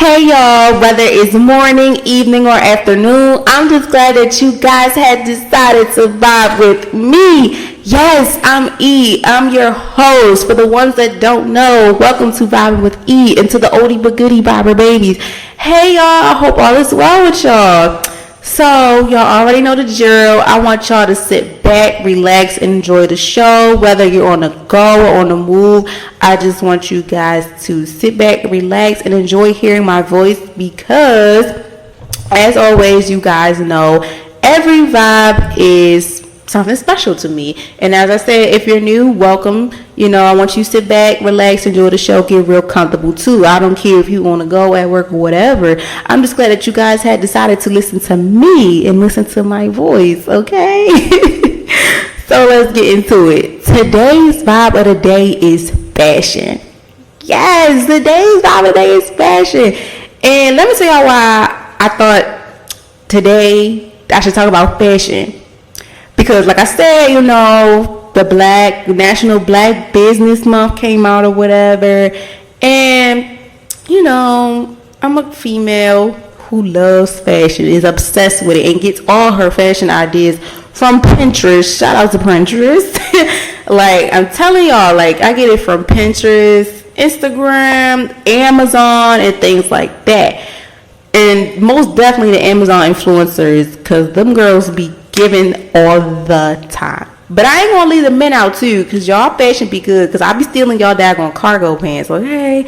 Hey y'all, whether it's morning, evening, or afternoon, I'm just glad that you guys had decided to vibe with me. Yes, I'm E. I'm your host. For the ones that don't know, welcome to Vibing with E and to the oldie but goodie viber babies. Hey y'all, I hope all is well with y'all. So, y'all already know the drill. I want y'all to sit back, relax, and enjoy the show. Whether you're on the go or on the move, I just want you guys to sit back, relax, and enjoy hearing my voice because, as always, you guys know, every vibe is something special to me. And as I said, if you're new, welcome. I want you to sit back, relax, enjoy the show, get real comfortable too. I don't care if you want to go at work or whatever. I'm just glad that you guys had decided to listen to me and listen to my voice, okay? So let's get into it. Today's vibe of the day is fashion. Yes, today's vibe of the day is fashion. And let me tell y'all why I thought today I should talk about fashion. Because like I said, the National Black Business Month came out or whatever. And, I'm a female who loves fashion, is obsessed with it, and gets all her fashion ideas from Pinterest. Shout out to Pinterest. I'm telling y'all, I get it from Pinterest, Instagram, Amazon, and things like that. And most definitely the Amazon influencers, because them girls be giving all the time. But I ain't gonna leave the men out too, because y'all fashion be good, because I be stealing y'all daggone cargo pants. Okay,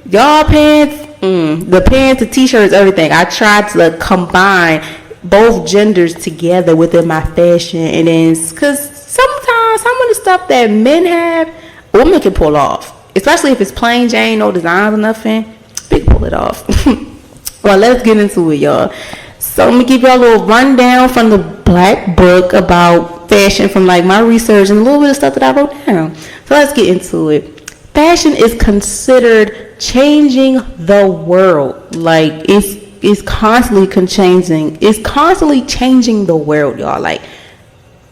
y'all pants, the pants, the t-shirts, everything. I try to combine both genders together within my fashion, and then because sometimes some of the stuff that men have, women can pull off, especially if it's plain Jane, no designs or nothing. They can pull it off. Well, let's get into it, y'all. So let me give y'all a little rundown from the Black Book about fashion from my research and a little bit of stuff that I wrote down. So let's get into it. Fashion is considered changing the world. It's constantly changing. It's constantly changing the world, y'all.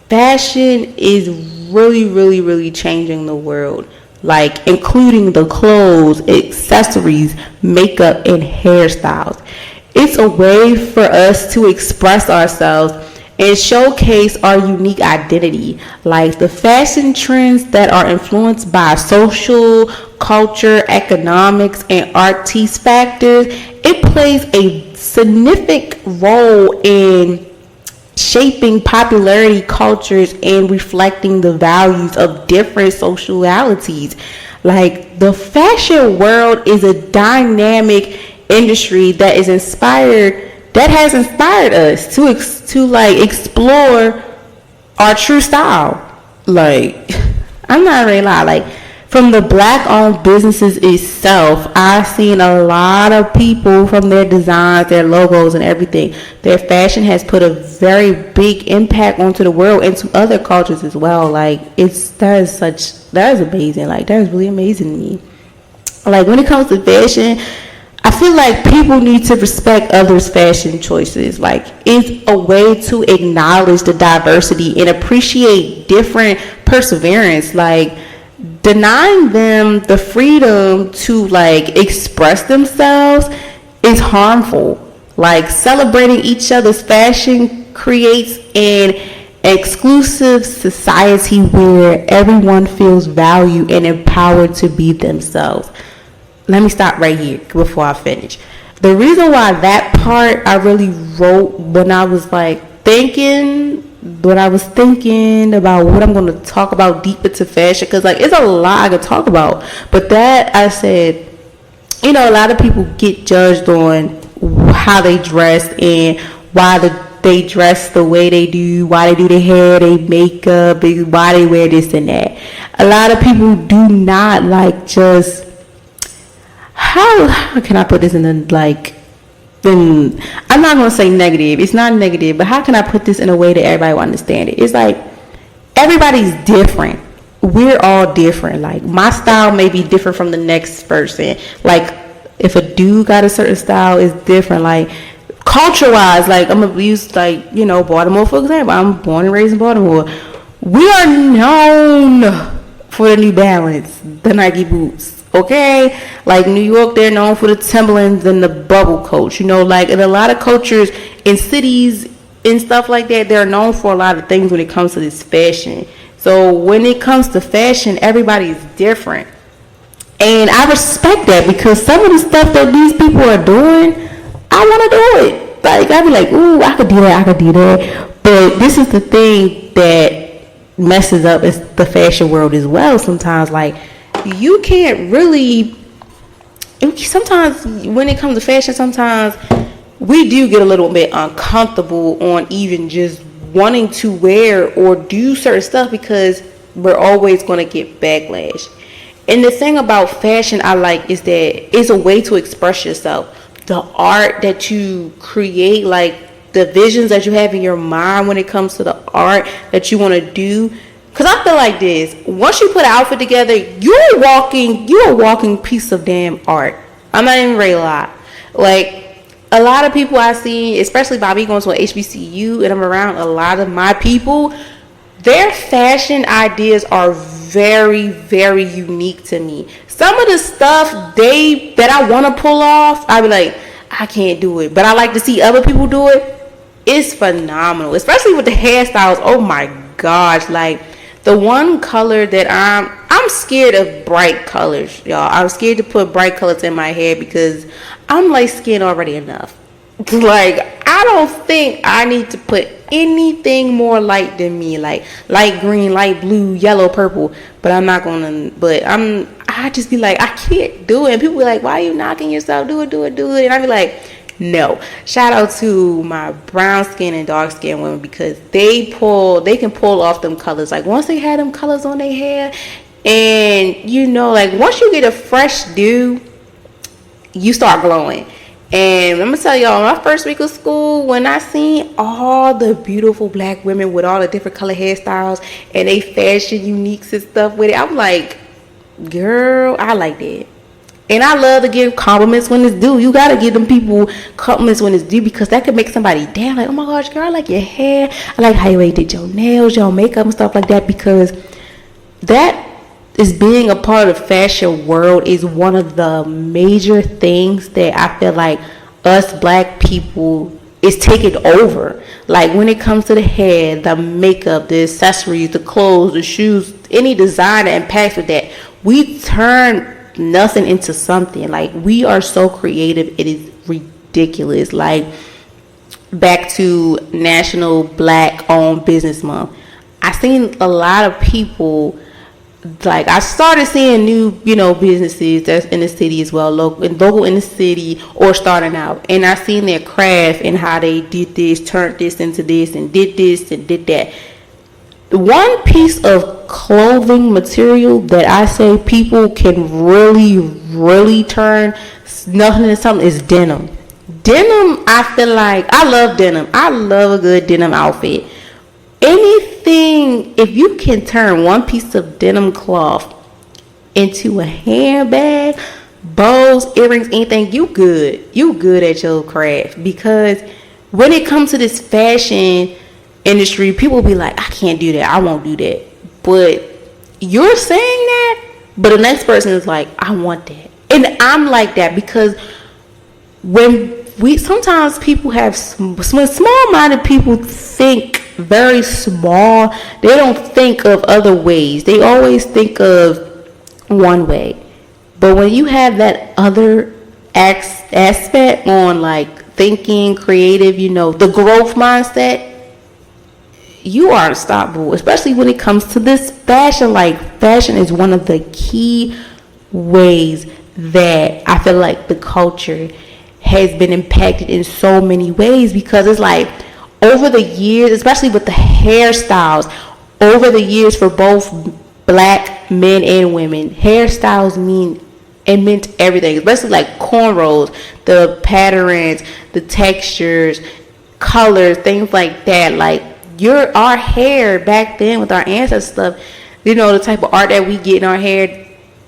Fashion is really, really, really changing the world. Including the clothes, accessories, makeup, and hairstyles. It's a way for us to express ourselves and showcase our unique identity. The fashion trends that are influenced by social, culture, economics, and artist factors, it plays a significant role in shaping popularity cultures and reflecting the values of different socialities. The fashion world is a dynamic industry that has inspired us to explore our true style. I'm not really lie. From the black-owned businesses itself, I've seen a lot of people from their designs, their logos, and everything. Their fashion has put a very big impact onto the world and to other cultures as well. That is amazing. That is really amazing to me. When it comes to fashion, I feel people need to respect others' fashion choices. It's a way to acknowledge the diversity and appreciate different perseverance. Denying them the freedom to express themselves is harmful. Celebrating each other's fashion creates an exclusive society where everyone feels valued and empowered to be themselves. Let me stop right here before I finish. The reason why that part I really wrote when I was thinking about what I'm going to talk about deep into fashion, because it's a lot I could talk about. But that I said, a lot of people get judged on how they dress and why they dress the way they do, why they do their hair, their makeup, why they wear this and that. A lot of people do not just how can I put this in then I'm not going to say negative. It's not negative, but how can I put this in a way that everybody will understand it? It's everybody's different. We're all different. My style may be different from the next person. If a dude got a certain style, it's different. Culture-wise, I'm going to use, Baltimore, for example. I'm born and raised in Baltimore. We are known for the New Balance, the Nike boots. Okay, like New York, they're known for the Timberlands and the bubble coat. Like in a lot of cultures in cities and stuff like that, they're known for a lot of things when it comes to this fashion. So when it comes to fashion, everybody is different, and I respect that because some of the stuff that these people are doing, I want to do it. Like I be like, ooh, I could do that. But this is the thing that messes up is the fashion world as well. Sometimes, like, you can't really. Sometimes when it comes to fashion, sometimes we do get a little bit uncomfortable on even just wanting to wear or do certain stuff because we're always going to get backlash. And the thing about fashion I like is that it's a way to express yourself. The art that you create, like the visions that you have in your mind when it comes to the art that you want to do. Because I feel like this, once you put an outfit together, you're a walking piece of damn art. I'm not even ready to lie. Like, a lot of people I see, especially by me going to an HBCU and I'm around a lot of my people, their fashion ideas are very, very unique to me. Some of the stuff that I want to pull off, I be like, I can't do it. But I like to see other people do it. It's phenomenal, especially with the hairstyles. Oh my gosh, like the one color that I'm scared of bright colors, y'all. I'm scared to put bright colors in my hair because I'm light skinned already enough. Like, I don't think I need to put anything more light than me, like light green, light blue, yellow, purple. But I'm not gonna. But I just be like, I can't do it. And people be like, why are you knocking yourself? Do it. And I be like, no. Shout out to my brown skin and dark skin women because they can pull off them colors. Like once they had them colors on their hair, and like once you get a fresh do, you start glowing. And I'm gonna tell y'all, my first week of school, when I seen all the beautiful black women with all the different color hairstyles and they fashion uniques and stuff with it, I'm like, girl, I like that. And I love to give compliments when it's due. You gotta give them people compliments when it's due because that could make somebody damn like, oh my gosh, girl, I like your hair. I like how you did your nails, your makeup and stuff like that, because that is being a part of the fashion world is one of the major things that I feel like us black people is taking over. Like when it comes to the hair, the makeup, the accessories, the clothes, the shoes, any design that impacts with that, we turn nothing into something. Like we are so creative, it is ridiculous. Like back to National Black Owned Business Month, I seen a lot of people, like I started seeing new businesses that's in the city as well, local in the city or starting out, and I seen their craft and how they did this, turned this into this, and did this and did that. One piece of clothing material that I say people can really turn nothing into something is denim. Denim, I feel like I love denim. I love a good denim outfit. Anything, if you can turn one piece of denim cloth into a handbag, bows, earrings, anything, you good at your craft. Because when it comes to this fashion industry, people be like, I can't do that, I won't do that. But you're saying that, but the next person is like, I want that. And I'm like that because sometimes people have small-minded people think very small. They don't think of other ways. They always think of one way. But when you have that other aspect on like thinking, creative, the growth mindset, you are unstoppable, especially when it comes to this fashion. Like fashion is one of the key ways that I feel like the culture has been impacted in so many ways, because it's like over the years, especially with the hairstyles, over the years for both black men and women, hairstyles meant everything, especially like cornrows, the patterns, the textures, colors, things like that. Like our hair back then with our ancestors stuff, the type of art that we get in our hair,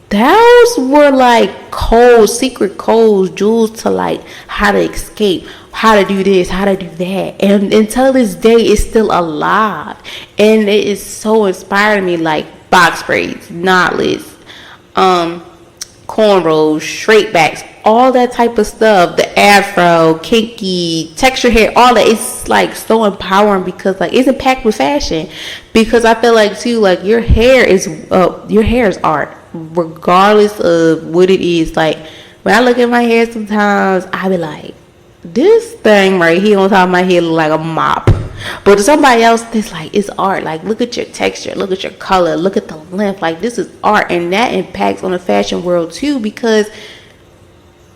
those were like codes, secret codes, jewels to like how to escape, how to do this, how to do that. And until this day, it's still alive. And it is so inspiring me, like box braids, knotless, cornrows, straight backs, all that type of stuff, the afro, kinky, texture hair, all that. It's like so empowering because like it's packed with fashion. Because I feel like too, like your hair is art, regardless of what it is. Like when I look at my hair sometimes, I be like, this thing right here on top of my head look like a mop. But to somebody else, it's like, it's art. Like, look at your texture, look at your color, look at the length. Like, this is art. And that impacts on the fashion world too, because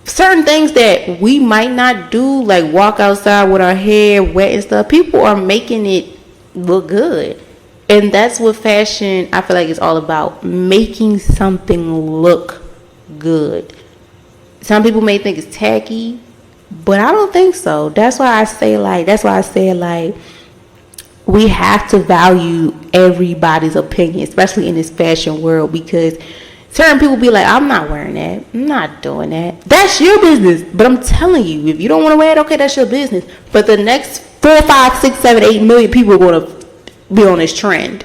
certain things that we might not do, like walk outside with our hair wet and stuff, people are making it look good. And that's what fashion, I feel like, is all about. Making something look good. Some people may think it's tacky, but I don't think so. That's why I say like we have to value everybody's opinion, especially in this fashion world, because certain people be like, I'm not wearing that. I'm not doing that. That's your business. But I'm telling you, if you don't want to wear it, okay, that's your business. But the next 4, 5, 6, 7, 8 million people are going to be on this trend,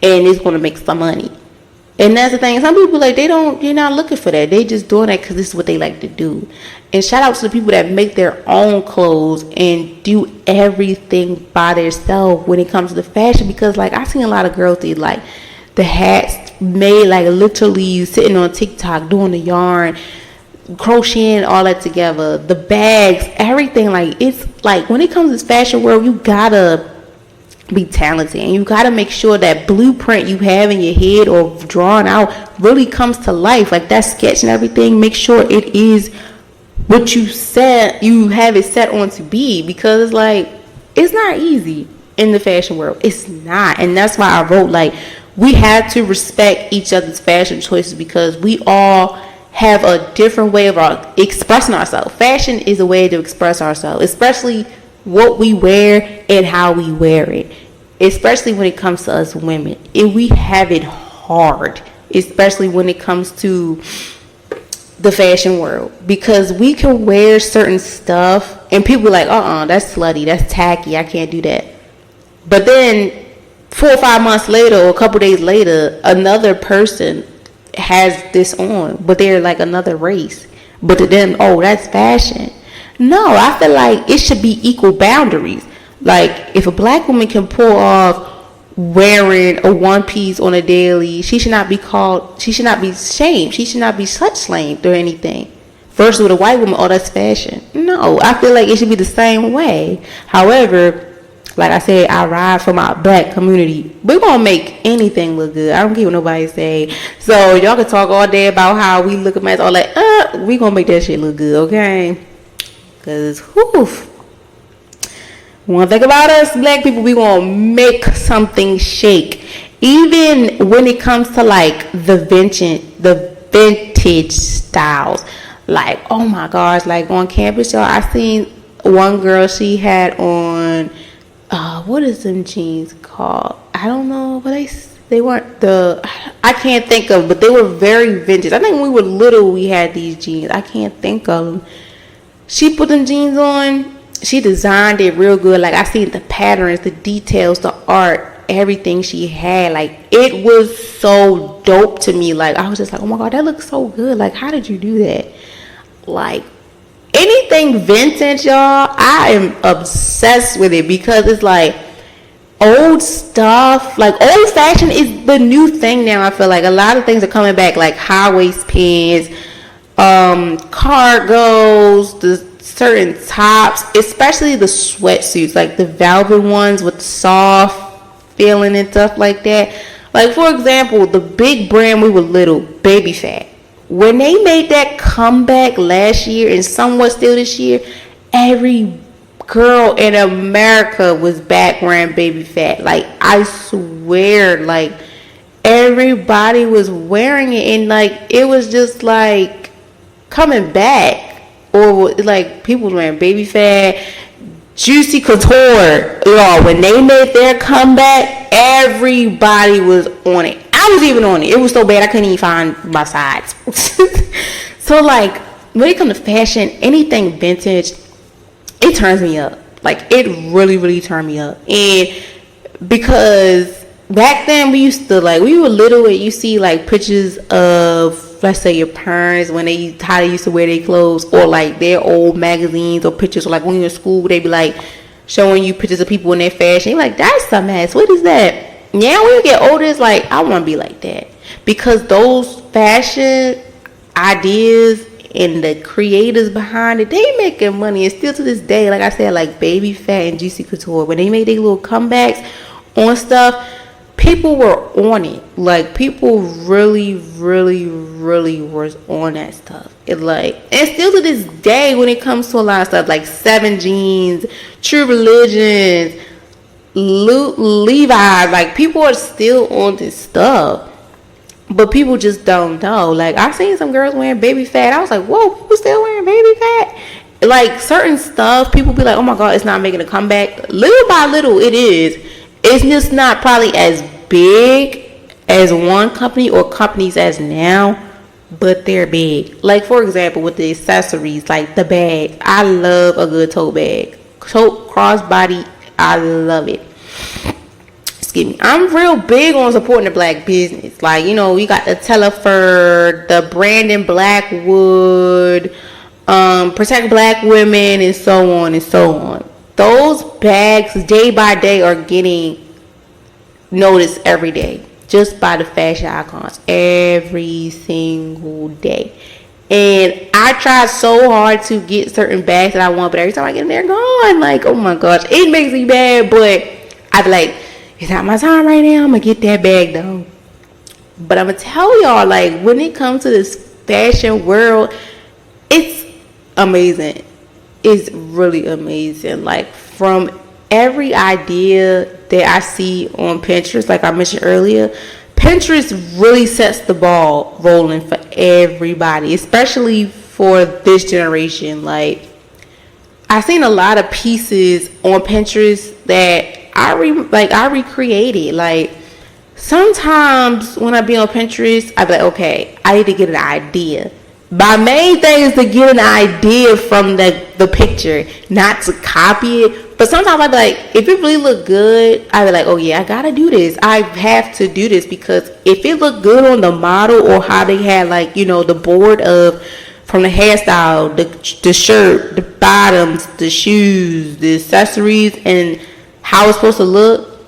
and it's going to make some money. And that's the thing. Some people like you're not looking for that. They just doing that because this is what they like to do. And shout out to the people that make their own clothes and do everything by themselves when it comes to the fashion. Because like I've seen a lot of girls do like the hats made like literally sitting on TikTok doing the yarn, crocheting all that together, the bags, everything. Like it's like when it comes to this fashion world, you gotta be talented, and you got to make sure that blueprint you have in your head or drawn out really comes to life. Like that sketch and everything, make sure it is what you have it set on to be, because it's like it's not easy in the fashion world. It's not. And that's why I wrote like we have to respect each other's fashion choices, because we all have a different way of expressing ourselves. Fashion is a way to express ourselves, especially what we wear and how we wear it, especially when it comes to us women. And we have it hard, especially when it comes to the fashion world, because we can wear certain stuff and people are like, that's slutty, that's tacky, I can't do that. But then 4 or 5 months later or a couple days later, another person has this on, but they're like another race, but to them, that's fashion. No, I feel like it should be equal boundaries. Like if a black woman can pull off wearing a one piece on a daily, she should not be shamed. She should not be slut-shamed or anything. Versus with a white woman, that's fashion. No, I feel like it should be the same way. However, like I said, I ride for my black community. We're going to make anything look good. I don't care what nobody say. So y'all can talk all day about how we look at men, all like, we going to make that shit look good, okay? Because, one thing about us black people, we gonna make something shake. Even when it comes to like the vintage styles. Like, oh my gosh, like on campus, y'all, I seen one girl, she had on, what is them jeans called? I don't know, but they weren't I can't think of, but they were very vintage. I think when we were little, we had these jeans. I can't think of them. She put them jeans on. She designed it real good. Like I seen the patterns, the details, the art, everything she had. Like it was so dope to me. Like I was just like, oh my God, that looks so good. Like how did you do that? Like anything vintage, y'all, I am obsessed with it, because it's like old stuff. Like old fashion is the new thing now. I feel like a lot of things are coming back, like high waist pants, cargos, the certain tops, especially the sweatsuits, like the velvet ones with soft feeling and stuff like that. Like for example, the big brand we were little, Baby Fat, when they made that comeback last year and somewhat still this year, every girl in America was back wearing Baby Fat. Like I swear, like everybody was wearing it, and like it was just like coming back. Or like people wearing Baby Fat, Juicy Couture, y'all. When they made their comeback, everybody was on it. I was even on it. It was so bad I couldn't even find my sides. So like when it comes to fashion, anything vintage, it turns me up. Like it really, really turned me up. And because back then we used to, like, we were little and you see like pictures of let's say your parents, when how they used to wear their clothes, or like their old magazines or pictures, or like when you're in school, they be like showing you pictures of people in their fashion. You're like, that's some ass. What is that? Yeah, when you get older, it's like, I want to be like that. Because those fashion ideas and the creators behind it, they making money. And still to this day, like I said, like Baby Fat and Juicy Couture, when they made their little comebacks on stuff, people were on it. Like, people really, really, really was on that stuff. It like, and still to this day, when it comes to a lot of stuff, like 7 Jeans, True Religions, Levi's, like, people are still on this stuff. But people just don't know. Like, I've seen some girls wearing Baby Fat. I was like, whoa, people still wearing Baby Fat? Like, certain stuff, people be like, oh my God, it's not making a comeback. Little by little, it is. It's just not probably as big as one company or companies as now, but they're big. Like, for example, with the accessories, like the bag. I love a good tote bag. Tote, crossbody, I love it. Excuse me. I'm real big on supporting the black business. Like, you know, we got the Telefur, the Brandon Blackwood, Protect Black Women, and so on and so on. Those bags, day by day, are getting noticed every day. Just by the fashion icons. Every single day. And I tried so hard to get certain bags that I want, but every time I get in there, gone. Like, oh my gosh, it makes me mad, but I be like, it's not my time right now. I'm gonna get that bag though. But I'm gonna tell y'all, like, when it comes to this fashion world, it's amazing. It's really amazing. Like, from every idea that I see on Pinterest, like I mentioned earlier, Pinterest really sets the ball rolling for everybody, especially for this generation. Like, I've seen a lot of pieces on Pinterest that I recreated. Like, sometimes when I be on Pinterest, I be like, okay, I need to get an idea. My main thing is to get an idea from the picture, not to copy it. But sometimes I be like, if it really look good, I be like, oh yeah, I gotta do this. I have to do this, because if it look good on the model, or how they had, like, you know, the board of, from the hairstyle, the shirt, the bottoms, the shoes, the accessories, and how it's supposed to look,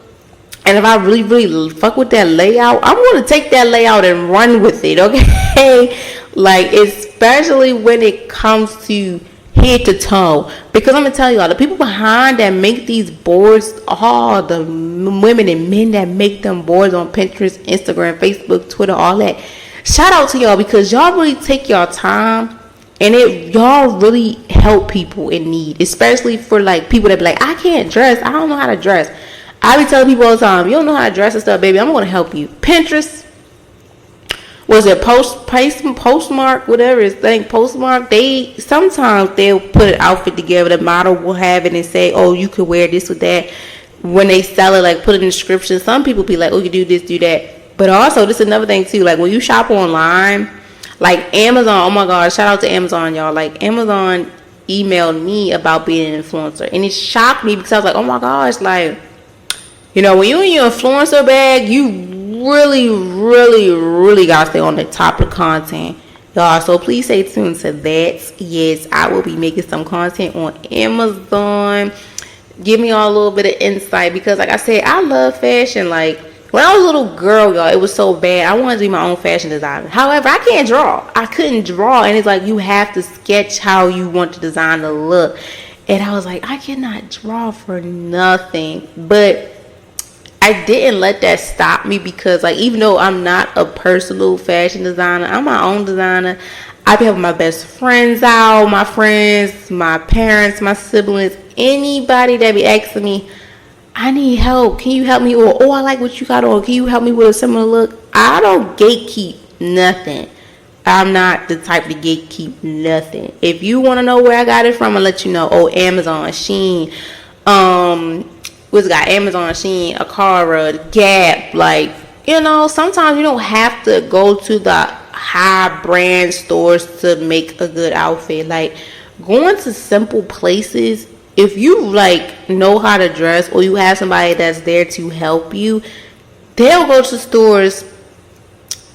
and if I really, really fuck with that layout, I'm going to take that layout and run with it, okay? Like, especially when it comes to head to toe. Because I'm going to tell y'all, the people behind that make these boards, all the women and men that make them boards on Pinterest, Instagram, Facebook, Twitter, all that, shout out to y'all, because y'all really take y'all time. And y'all really help people in need, especially for, like, people that be like, I can't dress, I don't know how to dress. I be telling people all the time, you don't know how to dress and stuff, baby, I'm going to help you. Pinterest, was it Postmark, whatever it's thing, Postmark, sometimes they'll put an outfit together, the model will have it and say, oh, you could wear this with that. When they sell it, like, put it in the description. Some people be like, oh, you do this, do that. But also, this is another thing too, like, when you shop online, like Amazon, oh my God, shout out to Amazon, y'all. Like, Amazon emailed me about being an influencer, and it shocked me, because I was like, oh my gosh, like, you know, when you in your influencer bag, you really, really, really gotta stay on the top of the content, y'all. So please stay tuned to that. Yes, I will be making some content on Amazon. Give me all a little bit of insight, because like I said, I love fashion. Like, when I was a little girl, y'all, it was so bad. I wanted to be my own fashion designer. However, I can't draw. I couldn't draw. And it's like, you have to sketch how you want the design to look. And I was like, I cannot draw for nothing. But I didn't let that stop me, because, like, even though I'm not a personal fashion designer, I'm my own designer. I be having my best friends out, my friends, my parents, my siblings, anybody that be asking me, I need help, can you help me? Or, oh, I like what you got on, can you help me with a similar look? I don't gatekeep nothing. I'm not the type to gatekeep nothing. If you want to know where I got it from, I'll let you know. Oh, Amazon, Shein, what's got Amazon, Shein, Akara, Gap. Like, you know, sometimes you don't have to go to the high brand stores to make a good outfit. Like, going to simple places, if you, like, know how to dress, or you have somebody that's there to help you, they'll go to stores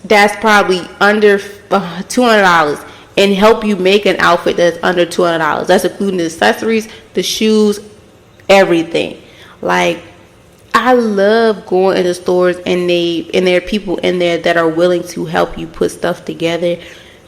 that's probably under $200 and help you make an outfit that's under $200. That's including the accessories, the shoes, everything. Like, I love going into stores and there are people in there that are willing to help you put stuff together,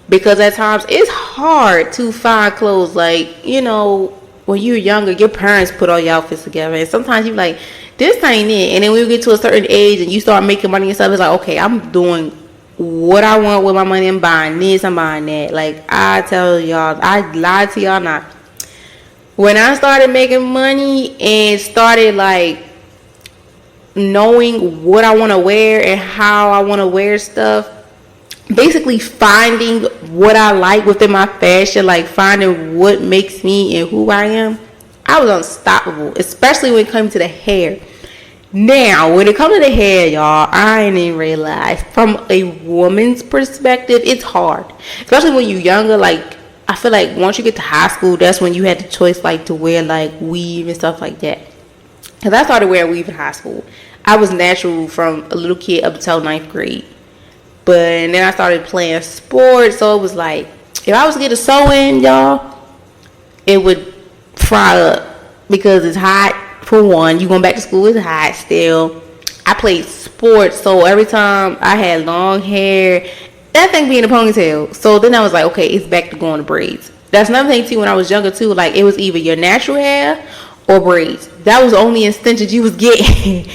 because at times it's hard to find clothes. Like, you know, when you're younger, your parents put all your outfits together, and sometimes you're like, this ain't it. And then when you get to a certain age and you start making money and stuff, it's like, okay, I'm doing what I want with my money. I'm buying this, I'm buying that. Like, I tell y'all, I lied to y'all not. When I started making money and started like knowing what I want to wear and how I want to wear stuff, basically finding what I like within my fashion, like finding what makes me and who I am, I was unstoppable, especially when it comes to the hair. Now, when it comes to the hair, y'all, I ain't even realize, from a woman's perspective, it's hard. Especially when you're younger. Like, I feel like once you get to high school, that's when you had the choice, like, to wear, like, weave and stuff like that. Because I started wearing weave in high school. I was natural from a little kid up until 9th grade. But then I started playing sports, so it was like, if I was to get a sew-in, y'all, it would fry up because it's hot. For one, you going back to school, it's hot still. I played sports, so every time I had long hair, that thing be in a ponytail. So then I was like, okay, it's back to going to braids. That's another thing too. When I was younger too, like, it was either your natural hair or braids. That was the only extensions you was getting.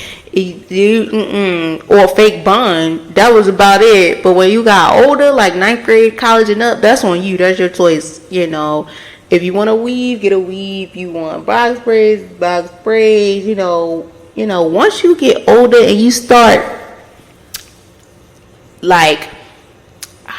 Or fake bun. That was about it. But when you got older, like 9th grade, college and up, that's on you. That's your choice. You know, if you want a weave, get a weave. You want box braids, box braids. You know, once you get older and you start, like,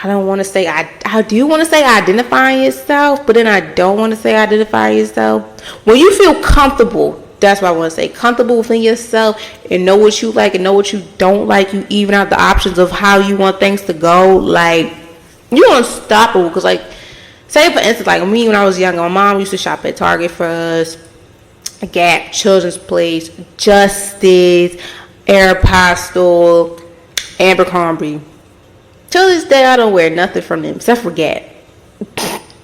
I don't want to say, I do want to say identifying yourself, but then I don't want to say identify yourself. When you feel comfortable, that's what I want to say, comfortable within yourself and know what you like and know what you don't like, you even out the options of how you want things to go, like, you're unstoppable. Because, like, say for instance, like me when I was younger, my mom used to shop at Target for us, Gap, Children's Place, Justice, Aeropostale, Abercrombie. Till this day, I don't wear nothing from them except for Gap.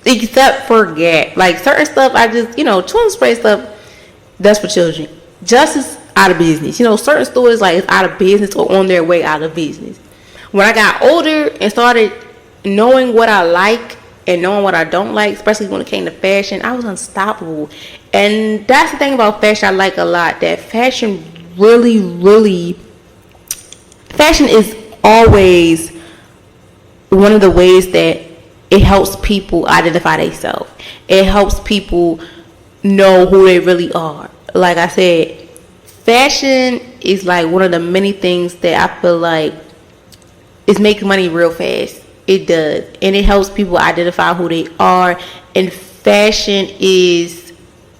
Except for Gap. Like, certain stuff, I just, Children's Spray stuff, that's for children. Justice, out of business. Certain stores, like, it's out of business or on their way out of business. When I got older and started knowing what I like and knowing what I don't like, especially when it came to fashion, I was unstoppable. And that's the thing about fashion I like a lot, that fashion fashion is always one of the ways that it helps people identify themselves. It helps people know who they really are. Like I said, fashion is like one of the many things that I feel like is making money real fast. It does. And it helps people identify who they are. And fashion is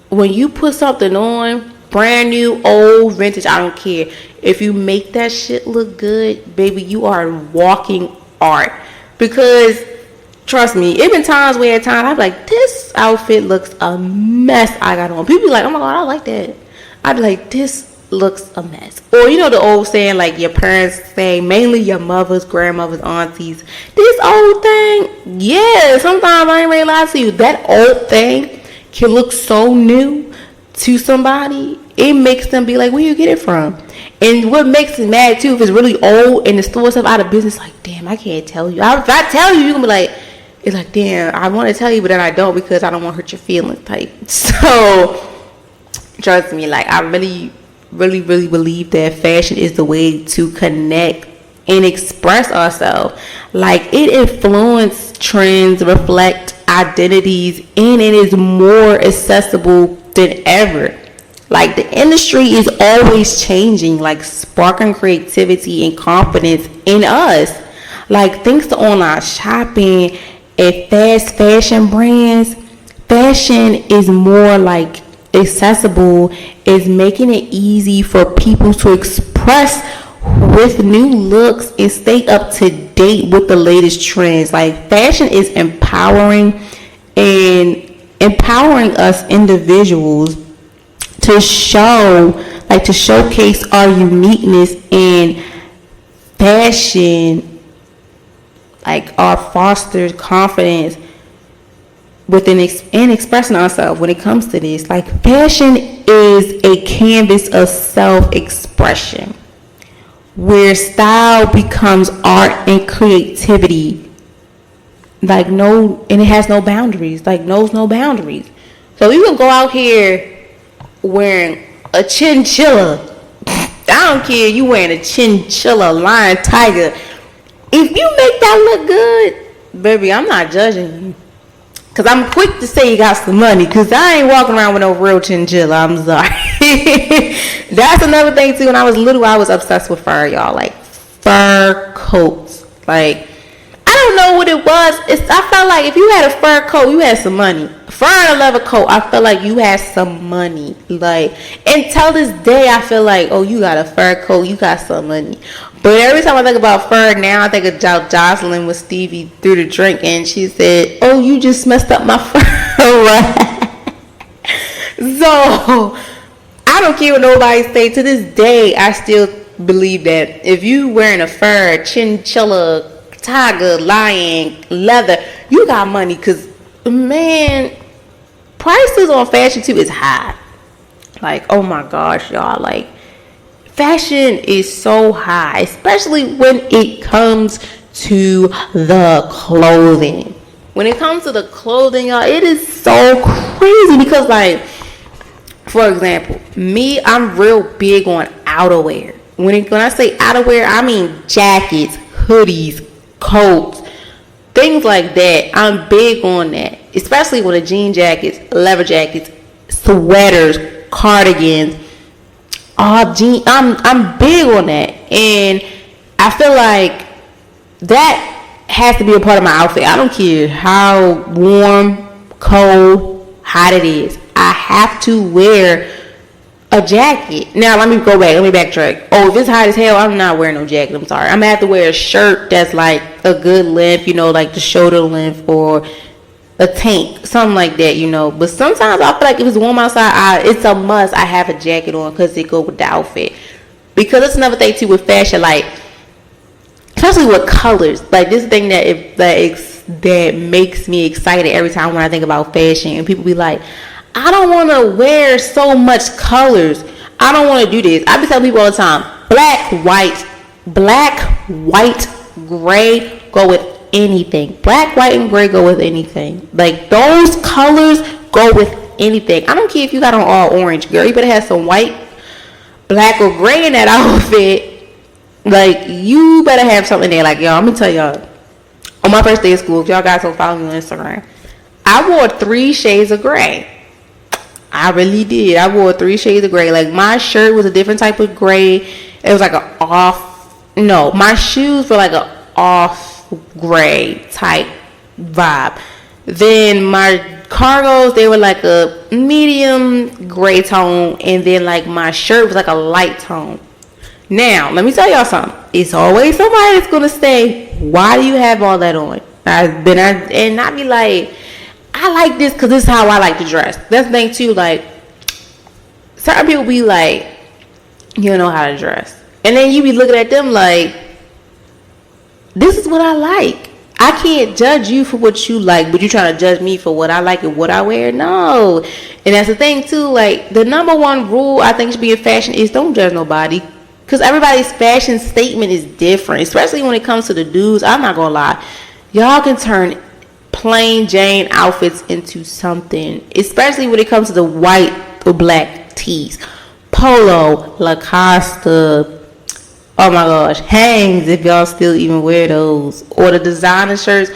when you put something on, brand new, old, vintage, I don't care. If you make that shit look good, baby, you are walking art. Because trust me, it been times where at times I'm like, this outfit looks a mess I got on. People be like, oh my God, I like that. I'd be like, this looks a mess. Or the old saying, like your parents say, mainly your mothers, grandmothers, aunties, this old thing, yeah, sometimes I ain't ready to lie to you, that old thing can look so new to somebody. It makes them be like, where you get it from? And what makes it mad too, if it's really old and the store stuff out of business, like, damn, I can't tell you. If I tell you, you're gonna be like, it's like, damn, I want to tell you, but then I don't, because I don't want to hurt your feelings type. So trust me, like, I really believe that fashion is the way to connect and express ourselves. Like, it influences trends, reflect identities, and it is more accessible than ever. Like, the industry is always changing, like sparking creativity and confidence in us. Like, thanks to online shopping and fast fashion brands, fashion is more like accessible. Is making it easy for people to express with new looks and stay up to date with the latest trends. Like, fashion is empowering us individuals to showcase our uniqueness. And fashion, like our fostered confidence within and expressing ourselves when it comes to this. Like, fashion is a canvas of self-expression where style becomes art and creativity. Like, and it has no boundaries. Like, knows no boundaries. So you can go out here wearing a chinchilla. I don't care, you wearing a chinchilla, lion, tiger. If you make that look good, baby, I'm not judging you. Because I'm quick to say you got some money. Because I ain't walking around with no real chinchilla. I'm sorry. That's another thing, too. When I was little, I was obsessed with fur, y'all. Like, fur coats. Like, I don't know what it was. I felt like if you had a fur coat, you had some money. Fur and a leather coat, I felt like you had some money. Like, until this day, I feel like, oh, you got a fur coat, you got some money. But every time I think about fur now, I think of Jocelyn with Stevie through the drink, and she said, oh, you just messed up my fur. So, I don't care what nobody say. To this day, I still believe that if you wearing a fur, chinchilla, tiger, lion, leather, you got money. Because, man, prices on fashion, too, is high. Like, oh, my gosh, y'all. Like, fashion is so high, especially when it comes to the clothing. When it comes to the clothing, y'all, it is so crazy because, like, for example, me, I'm real big on outerwear. When I say outerwear, I mean jackets, hoodies, coats, things like that. I'm big on that, especially with the jean jackets, leather jackets, sweaters, cardigans. I'm big on that, and I feel like that has to be a part of my outfit. I don't care how warm, cold, hot it is. I have to wear a jacket. Now, let me backtrack. Oh, if it's hot as hell, I'm not wearing no jacket. I'm sorry. I'm going to have to wear a shirt that's like a good length, like the shoulder length, or a tank, something like that, But sometimes I feel like if it's warm outside, it's a must I have a jacket on because it go with the outfit. Because that's another thing too with fashion, like, especially with colors. Like, this thing that makes me excited every time when I think about fashion. And people be like, I don't want to wear so much colors. I don't want to do this. I be telling people all the time, black, white, gray, go with anything. Black, white, and gray go with anything. Like, those colors go with anything. I don't care if you got on all orange, girl. You better have some white, black, or gray in that outfit. Like, you better have something there. Like, y'all, I'm gonna tell y'all, on my first day of school, if y'all guys don't follow me on Instagram, I wore 3 shades of gray. I really did. I wore 3 shades of gray. Like, my shirt was a different type of gray. It was like my shoes were like a off gray type vibe. Then my cargos, they were like a medium gray tone, and then like my shirt was like a light tone. Now, let me tell y'all something. It's always somebody that's gonna say, why do you have all that on? And I be like, I like this because this is how I like to dress. That's the thing too. Like, certain people be like, you don't know how to dress, and then you be looking at them like, this is what I like. I can't judge you for what you like, but you trying to judge me for what I like and what I wear. No. And that's the thing too. Like, the number one rule I think should be in fashion is don't judge nobody, because everybody's fashion statement is different, especially when it comes to the dudes. I'm not gonna lie, y'all can turn plain Jane outfits into something, especially when it comes to the white or black tees, polo, Lacoste, oh my gosh, Hangs, if y'all still even wear those, or the designer shirts.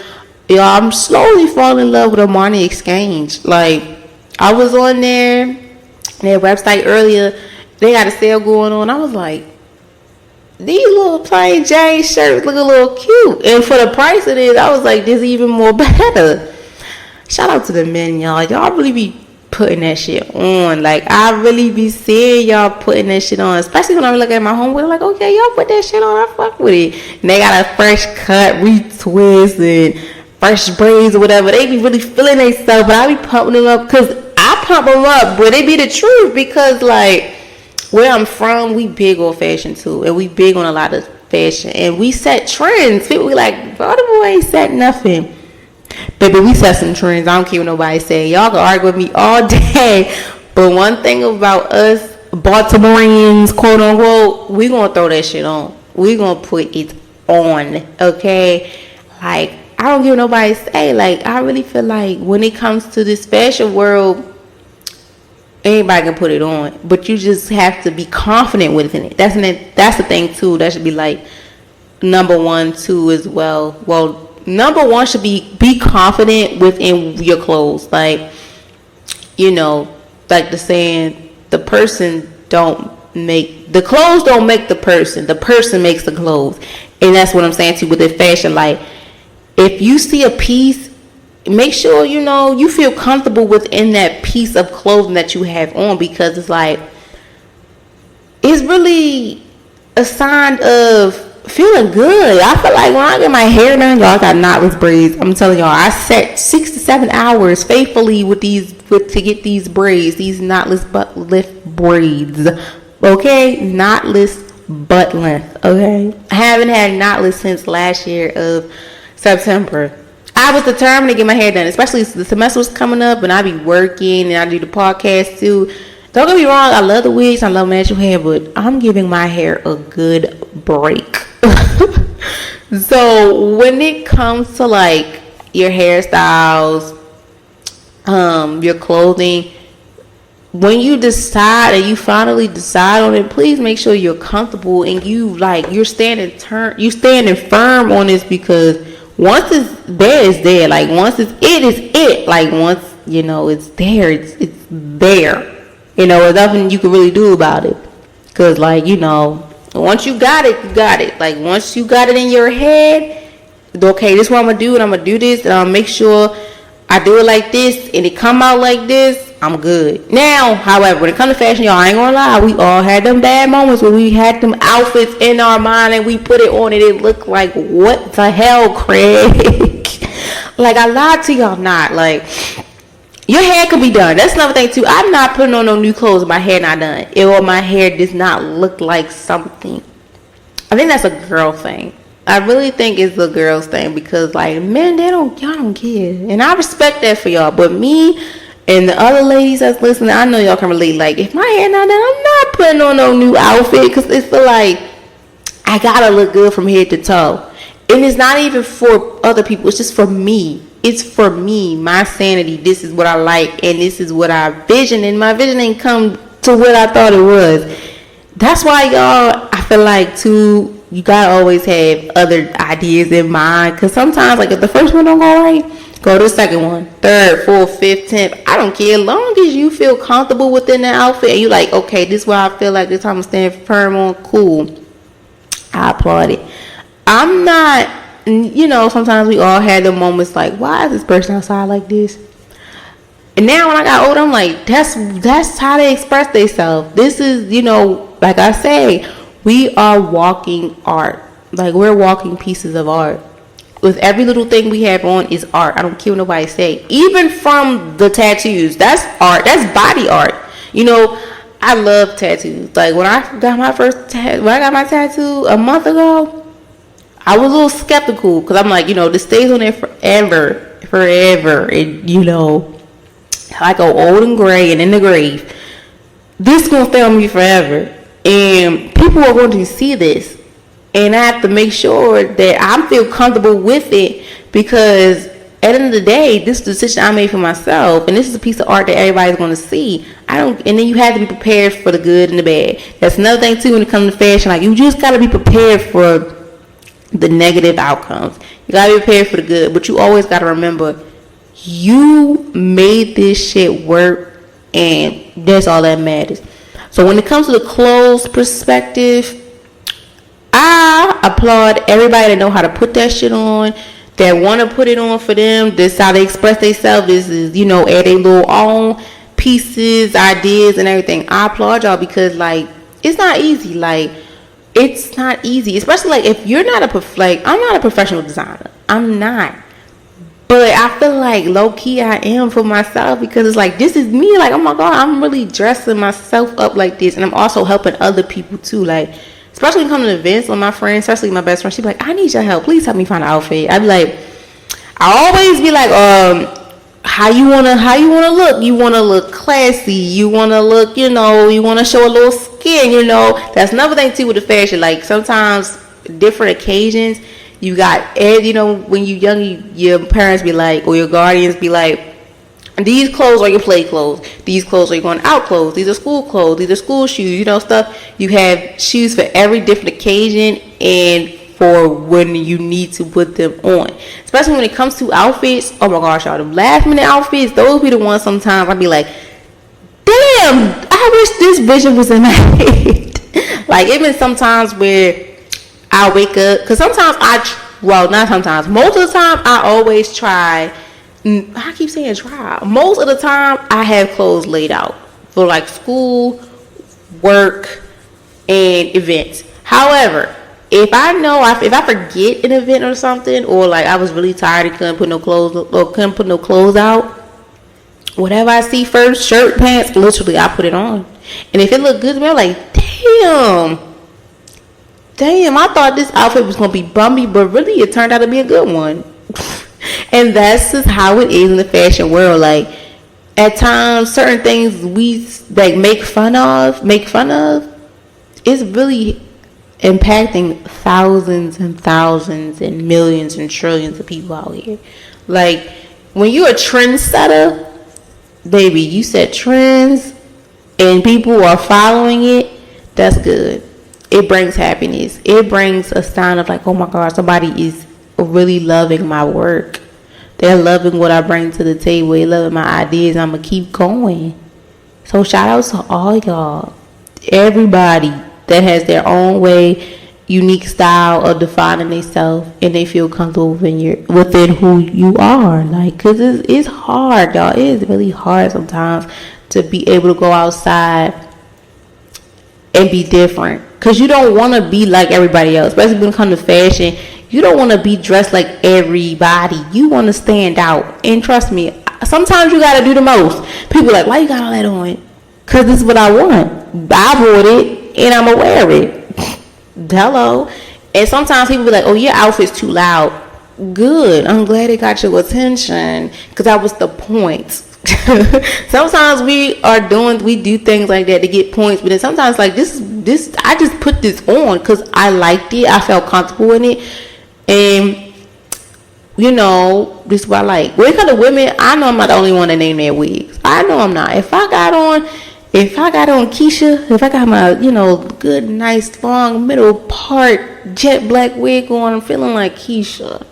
Y'all, I'm slowly falling in love with Armani Exchange. Like, I was on their website earlier, they got a sale going on. I was like, these little plain Jane shirts look a little cute, and for the price it is, I was like, this is even more better. Shout out to the men, y'all. Y'all really be putting that shit on. Like, I really be seeing y'all putting that shit on, especially when I look at my homeboy, like, okay, y'all put that shit on, I fuck with it. And they got a fresh cut, retwist, and fresh braids or whatever. They be really feeling they stuff, but I be pumping them up because I pump them up, but it be the truth, because like, where I'm from, we big on fashion too, and we big on a lot of fashion, and we set trends. People be like, Baltimore ain't set nothing. Baby, we set some trends. I don't care what nobody say. Y'all can argue with me all day. But one thing about us Baltimoreans, quote unquote, we gonna throw that shit on. We gonna put it on, okay? Like, I don't care what nobody say. Like, I really feel like when it comes to this fashion world, anybody can put it on, but you just have to be confident within it. That's the thing too. That should be like number 1 too as well. Well, number 1 should be confident within your clothes. Like, you know, like the saying, the clothes don't make the person makes the clothes. And that's what I'm saying to you with the fashion. Like, if you see a piece, make sure you feel comfortable within that piece of clothing that you have on, because it's like, it's really a sign of feeling good. I feel like when I get my hair done, y'all, I got knotless braids. I'm telling y'all, I sat 6 to 7 hours faithfully to get these braids, these knotless butt lift braids. Okay, knotless butt length. Okay, I haven't had knotless since last year of September. I was determined to get my hair done, especially the semester was coming up and I be working and I do the podcast too. Don't get me wrong, I love the wigs, I love natural hair, but I'm giving my hair a good break. So when it comes to like your hairstyles, your clothing, when you decide and you finally decide on it, please make sure you're comfortable and you're standing firm on this, because once it's there, it's there. Like, once it's it. Like, once it's there, it's there. There's nothing you can really do about it, because once you got it, you got it. Like, once you got it in your head, okay, this is what I'm gonna do, and I'm gonna do this, and I'll make sure I do it like this, and it come out like this, I'm good. Now, however, when it comes to fashion, y'all, I ain't gonna lie, we all had them bad moments where we had them outfits in our mind and we put it on and it looked like, what the hell, Craig? Like, I lied to y'all not. Like, your hair could be done. That's another thing too. I'm not putting on no new clothes. My hair not done. Or my hair does not look like something. I think that's a girl thing. I really think it's a girl's thing, because like, men, y'all don't care. And I respect that for y'all. But me and the other ladies that's listening, I know y'all can relate. Like, if my hair not done, I'm not putting on no new outfit, because it's feel like I gotta look good from head to toe. And it's not even for other people. It's just for me. It's for me, my sanity. This is what I like, and this is what I vision, and my vision ain't come to what I thought it was. That's why, y'all, I feel like too, you gotta always have other ideas in mind, because sometimes, like, if the first one don't go right, go to the second one, third, fourth, fifth, 10th. I don't care, as long as you feel comfortable within the outfit and you like, okay, this is what I feel like, this time I'm standing firm on, cool, I applaud it. I'm not, sometimes we all had the moments like, why is this person outside like this? And now when I got older, I'm like, that's how they express themselves. This is, like I say, we are walking art. Like, we're walking pieces of art. With every little thing we have on is art. I don't care what nobody say. Even from the tattoos, that's art. That's body art. I love tattoos. Like, when I got my tattoo a month ago, I was a little skeptical, because I'm like, this stays on there forever. And, I go old and gray and in the grave. This is going to stay on me forever. And people are going to see this. And I have to make sure that I feel comfortable with it, because at the end of the day, this is the decision I made for myself, and this is a piece of art that everybody's going to see. And then you have to be prepared for the good and the bad. That's another thing too when it comes to fashion. Like, you just got to be prepared for the negative outcomes. You got to be prepared for the good, but you always got to remember, you made this shit work, and that's all that matters. So when it comes to the clothes perspective, I applaud everybody that know how to put that shit on, that want to put it on for them. This is how they express themselves. This is, add their little own pieces, ideas, and everything. I applaud y'all, because, like, it's not easy. Like, it's not easy. Especially, like, if you're not I'm not a professional designer. I'm not. But I feel like low-key I am for myself, because it's like, this is me. Like, oh my God, I'm really dressing myself up like this. And I'm also helping other people too. Like, especially when it comes to events with my friends, especially my best friend, she'd be like, I need your help. Please help me find an outfit. I'd be like, I always be like, how you wanna look? You wanna look classy. You wanna look, you wanna show a little skin, That's another thing too with the fashion. Like sometimes different occasions, you got, when you young, your parents be like, or your guardians be like, these clothes are your play clothes. These clothes are your going out clothes. These are school clothes. These are school shoes. Stuff. You have shoes for every different occasion and for when you need to put them on. Especially when it comes to outfits. Oh my gosh, y'all. The last minute outfits, those be the ones sometimes I'd be like, damn, I wish this vision was in my head. Like even sometimes where I wake up, because sometimes not sometimes, most of the time I always try. I keep saying try. Most of the time, I have clothes laid out for like school, work, and events. However, if I forget an event or something, or like I was really tired and couldn't put no clothes out, whatever I see first, shirt, pants, literally I put it on. And if it looked good to me, I'm like, damn, I thought this outfit was gonna be bummy, but really it turned out to be a good one. And that's just how it is in the fashion world. Like at times, certain things we like make fun of, it's really impacting thousands and thousands and millions and trillions of people out here. Like when you're a trendsetter, baby, you set trends and people are following it. That's good. It brings happiness. It brings a sign of like, oh my God, somebody is really loving my work. They're loving what I bring to the table. They're loving my ideas. I'm going to keep going. So shout out to all y'all. Everybody that has their own way, unique style of defining themselves, and they feel comfortable within who you are. Like, because it's hard, y'all. It is really hard sometimes to be able to go outside and be different. Because you don't want to be like everybody else. Especially when it comes to fashion. You don't want to be dressed like everybody. You want to stand out. And trust me, sometimes you got to do the most. People are like, why you got all that on? Because this is what I want. I bought it and I'm going to wear it. Hello. And sometimes people be like, oh, your outfit's too loud. Good. I'm glad it got your attention. Because that was the point. Sometimes we do things like that to get points. But then sometimes like this, I just put this on because I liked it. I felt comfortable in it. And, this is what I like. When it comes to women, I know I'm not the only one that name their wigs. I know I'm not. If I got on Keisha, if I got my, good, nice, long, middle part, jet black wig on, I'm feeling like Keisha.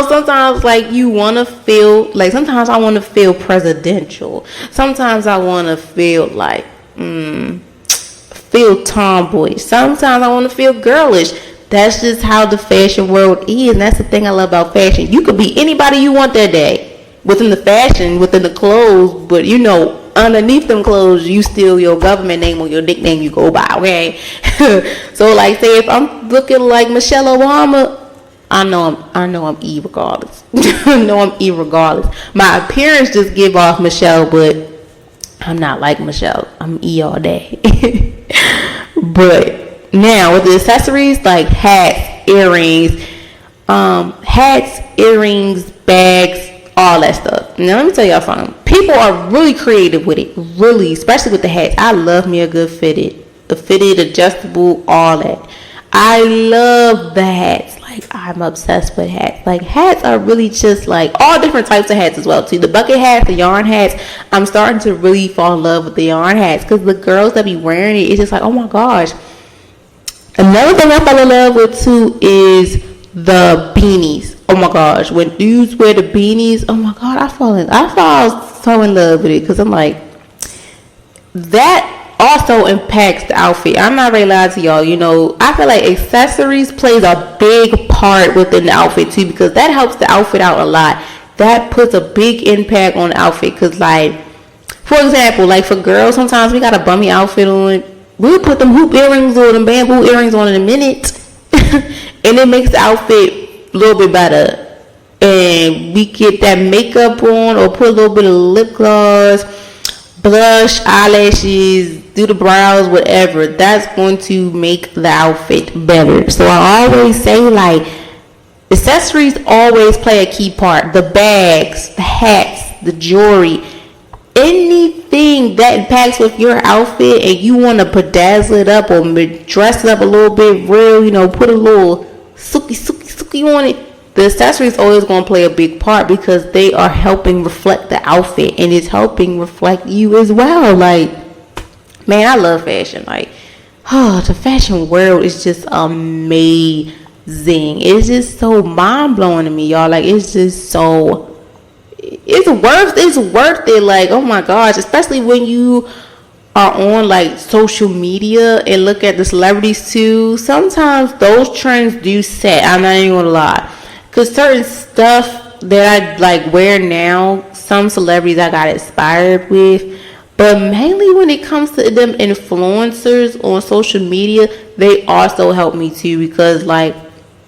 Sometimes like you want to feel, like sometimes I want to feel presidential. Sometimes I want to feel like, feel tomboy. Sometimes I want to feel girlish. That's just how the fashion world is. And that's the thing I love about fashion. You could be anybody you want that day. Within the fashion, within the clothes. But, underneath them clothes, you still your government name or your nickname you go by, okay? So, like, say if I'm looking like Michelle Obama, I know I'm E regardless. I know I'm E regardless. My appearance just give off Michelle, but I'm not like Michelle. I'm E all day. But now with the accessories like hats, earrings, bags, all that stuff. Now let me tell y'all something. People are really creative with it, really, especially with the hats. I love me a good fitted, adjustable, all that. I love the hats. Like I'm obsessed with hats. Like hats are really just like all different types of hats as well too. The bucket hats, the yarn hats. I'm starting to really fall in love with the yarn hats because the girls that be wearing it, it's just like, oh my gosh. Another thing I fell in love with too is the beanies. Oh my gosh, when dudes wear the beanies, oh my god, I fall so in love with it because I'm like, that also impacts the outfit. I'm not really lying to y'all. I feel like accessories plays a big part within the outfit too because that helps the outfit out a lot. That puts a big impact on the outfit because, like, for example, like for girls, sometimes we got a bummy outfit on. We'll put them hoop earrings or them bamboo earrings on in a minute and it makes the outfit a little bit better. And we get that makeup on or put a little bit of lip gloss, blush, eyelashes, do the brows, whatever. That's going to make the outfit better. So I always say, like, accessories always play a key part. The bags, the hats, the jewelry, anything that impacts with your outfit and you want to bedazzle it up or dress it up a little bit real, you know, put a little suki on it. The accessories always going to play a big part because they are helping reflect the outfit and it's helping reflect you as well. Like, man, I love fashion. Like, the fashion world is just amazing. It's just so mind-blowing to me, y'all. Like, it's just so, it's worth it. Like, oh my gosh, especially when you are on like social media and look at the celebrities too. Sometimes those trends do set. I'm not even gonna lie. Because certain stuff that I like wear now, some celebrities I got inspired with. But mainly when it comes to them influencers on social media, they also help me too. Because like,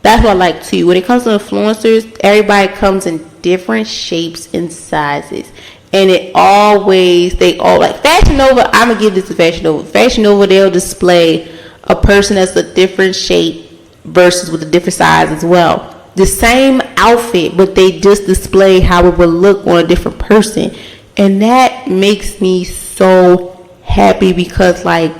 that's what I like too. When it comes to influencers, everybody comes in different shapes and sizes. And they all like Fashion Nova. I'm going to give this to Fashion Nova. Fashion Nova, they'll display a person that's a different shape versus with a different size as well. The same outfit, but they just display how it would look on a different person. And that makes me so happy because like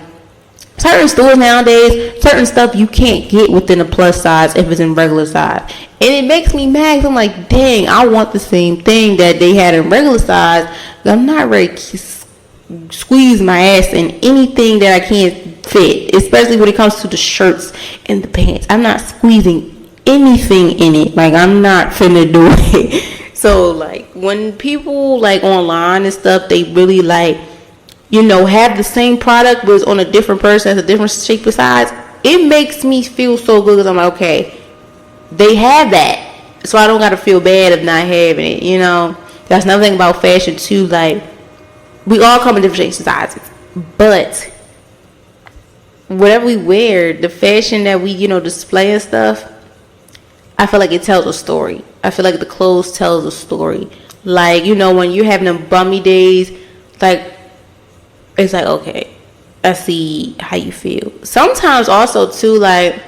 certain stores nowadays, certain stuff you can't get within a plus size if it's in regular size. And it makes me mad. I'm like, dang, I want the same thing that they had in regular size. I'm not ready to squeeze my ass in anything that I can't fit, especially when it comes to the shirts and the pants. I'm not squeezing anything in it. Like, I'm not finna do it. So like when people like online and stuff, they really like, you know, have the same product but it's on a different person, has a different shape or size. It makes me feel so good because I'm like, okay, they have that, so I don't gotta feel bad of not having it. You know, that's another thing about fashion too. Like, we all come in different shapes and sizes, but whatever we wear, the fashion that we, you know, display and stuff, I feel like it tells a story. I feel like the clothes tells a story. Like, you know, when you're having them bummy days, like, it's like, okay, I see how you feel. Sometimes also too, like,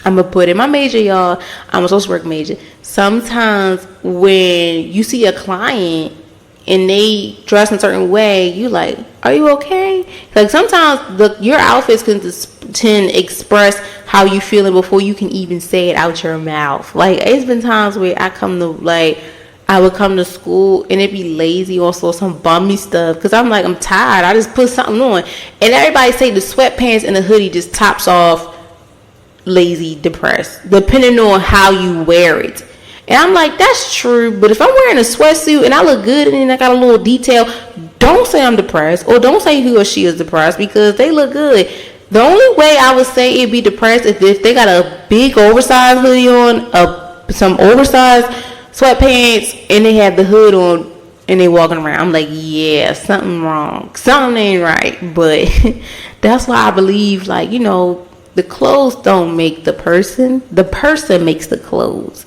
I'm gonna put in my major, y'all. I'm a social work major. Sometimes when you see a client and they dress in a certain way, you like, are you okay? Like, sometimes your outfits can express how you feeling before you can even say it out your mouth. Like, it's been times where I would come to school and it'd be lazy or some bummy stuff because I'm like, I'm tired. I just put something on. And everybody say the sweatpants and the hoodie just tops off lazy, depressed, depending on how you wear it. And I'm like, that's true, but if I'm wearing a sweatsuit and I look good and then I got a little detail, don't say I'm depressed or don't say he or she is depressed because they look good. The only way I would say it'd be depressed is if they got a big oversized hoodie on, some oversized sweatpants, and they have the hood on and they walking around. I'm like, yeah, something wrong. Something ain't right. But that's why I believe, like, you know, the clothes don't make the person. The person makes the clothes.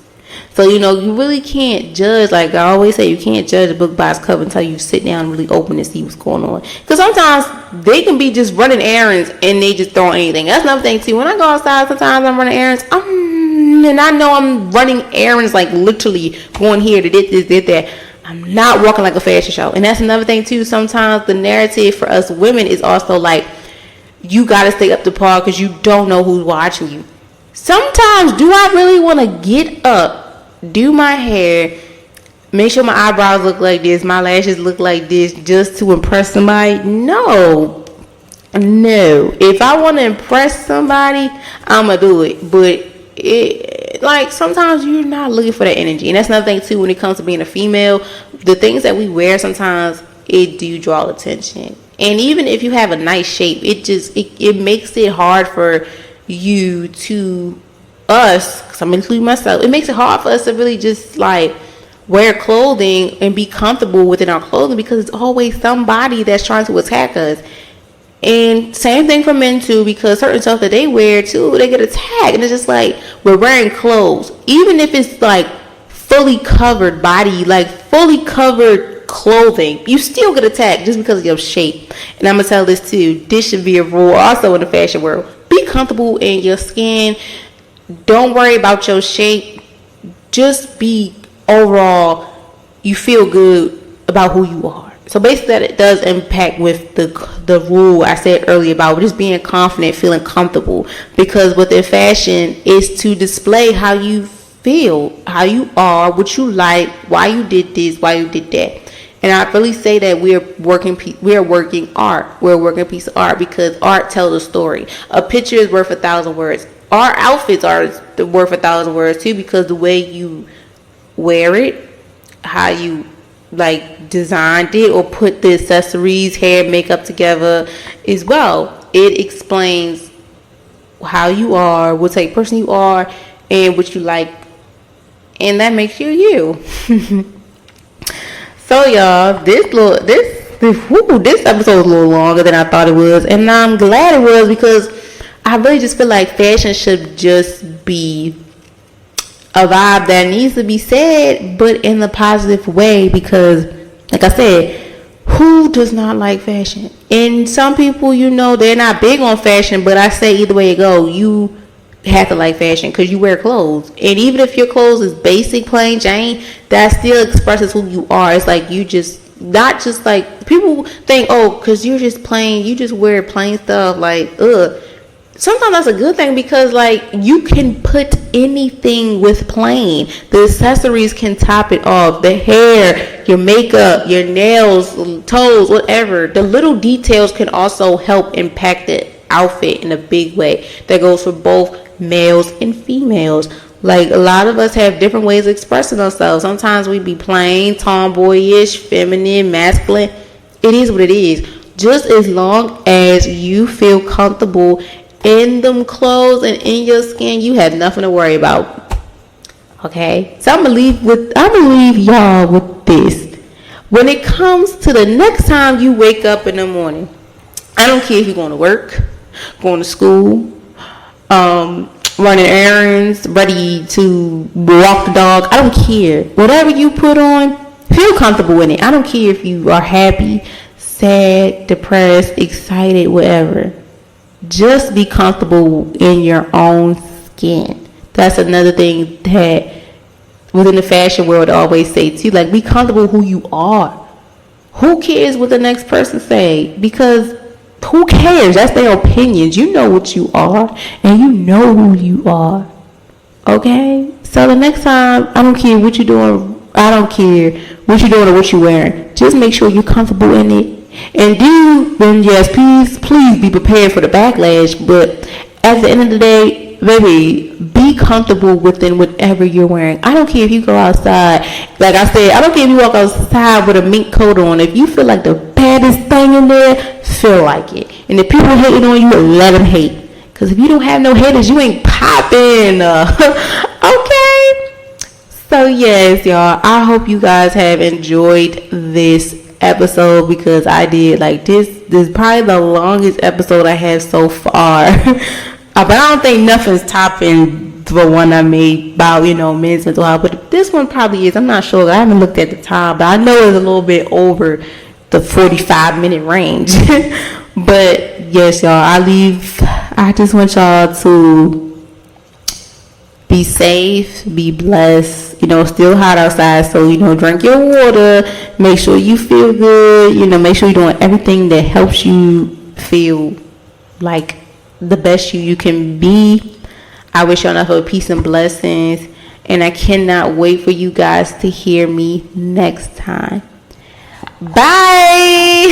So, you know, you really can't judge. Like I always say, you can't judge a book by its cover until you sit down and really open and see what's going on. Because sometimes they can be just running errands and they just throw anything. That's another thing, too. When I go outside, sometimes I'm running errands. And I know I'm running errands, like literally going here to this, that. I'm not walking like a fashion show. And that's another thing, too. Sometimes the narrative for us women is also like, you got to stay up to par because you don't know who's watching you. Sometimes, do I really want to get up, do my hair, make sure my eyebrows look like this, my lashes look like this, just to impress somebody? No. If I want to impress somebody, I'm going to do it. But like, sometimes you're not looking for that energy. And that's another thing, too, when it comes to being a female. The things that we wear sometimes, it do draw attention. And even if you have a nice shape, it makes it hard for you to, us, because I'm including myself, it makes it hard for us to really just like wear clothing and be comfortable within our clothing because it's always somebody that's trying to attack us. And same thing for men too, because certain stuff that they wear too, they get attacked. And it's just like, we're wearing clothes, even if it's like fully covered body, like fully covered clothing, you still get attacked just because of your shape. And I'm gonna tell this too. This should be a rule also in the fashion world. Be comfortable in your skin. Don't worry about your shape. Just be overall, you feel good about who you are. So basically that it does impact with the rule I said earlier about just being confident, feeling comfortable. Because within fashion is to display how you feel, how you are, what you like, why you did this, why you did that. And I really say that we're working art. We're a working piece of art because art tells a story. A picture is worth 1,000 words. Our outfits are worth 1,000 words too, because the way you wear it, how you like designed it or put the accessories, hair, makeup together as well. It explains how you are, what type of person you are, and what you like, and that makes you you. So y'all, this episode was a little longer than I thought it was, and I'm glad it was because I really just feel like fashion should just be a vibe that needs to be said, but in a positive way, because like I said, who does not like fashion? And some people, they're not big on fashion, but I say either way it go, you have to like fashion because you wear clothes. And even if your clothes is basic, plain Jane, that still expresses who you are. It's like you just, not just like, people think, oh, because you're just plain, you just wear plain stuff, like, ugh. Sometimes that's a good thing because like you can put anything with plain. The accessories can top it off. The hair, your makeup, your nails, toes, whatever. The little details can also help impact the outfit in a big way. That goes for both males and females. Like a lot of us have different ways of expressing ourselves. Sometimes we be plain, tomboyish, feminine, masculine. It is what it is. Just as long as you feel comfortable in them clothes and in your skin, you have nothing to worry about. Okay, so I'm gonna leave y'all with this. When it comes to the next time you wake up in the morning, I don't care if you're going to work, going to school, running errands, ready to walk the dog. I don't care. Whatever you put on, feel comfortable in it. I don't care if you are happy, sad, depressed, excited, whatever. Just be comfortable in your own skin. That's another thing that within the fashion world I always say too. Like, be comfortable who you are. Who cares what the next person say? Because who cares? That's their opinions. You know what you are, and you know who you are. Okay? So the next time, I don't care what you're doing. I don't care what you're doing or what you're wearing. Just make sure you're comfortable in it. And yes, please be prepared for the backlash. But at the end of the day, baby, be comfortable within whatever you're wearing. I don't care if you go outside. Like I said, I don't care if you walk outside with a mink coat on. If you feel like the baddest thing in there, feel like it. And if people hating on you, let them hate. Because if you don't have no haters, you ain't popping. Okay? So yes, y'all, I hope you guys have enjoyed this episode, because I did. Like this is probably the longest episode I have so far. But I don't think nothing's topping the one I made about men's mental health, but this one probably is. I'm not sure, I haven't looked at the time, but I know it's a little bit over the 45-minute range. But yes, y'all, I just want y'all to be safe, be blessed. Still hot outside, so drink your water, make sure you feel good, make sure you're doing everything that helps you feel like the best you can be. I wish y'all nothing but peace and blessings, and I cannot wait for you guys to hear me next time. Bye.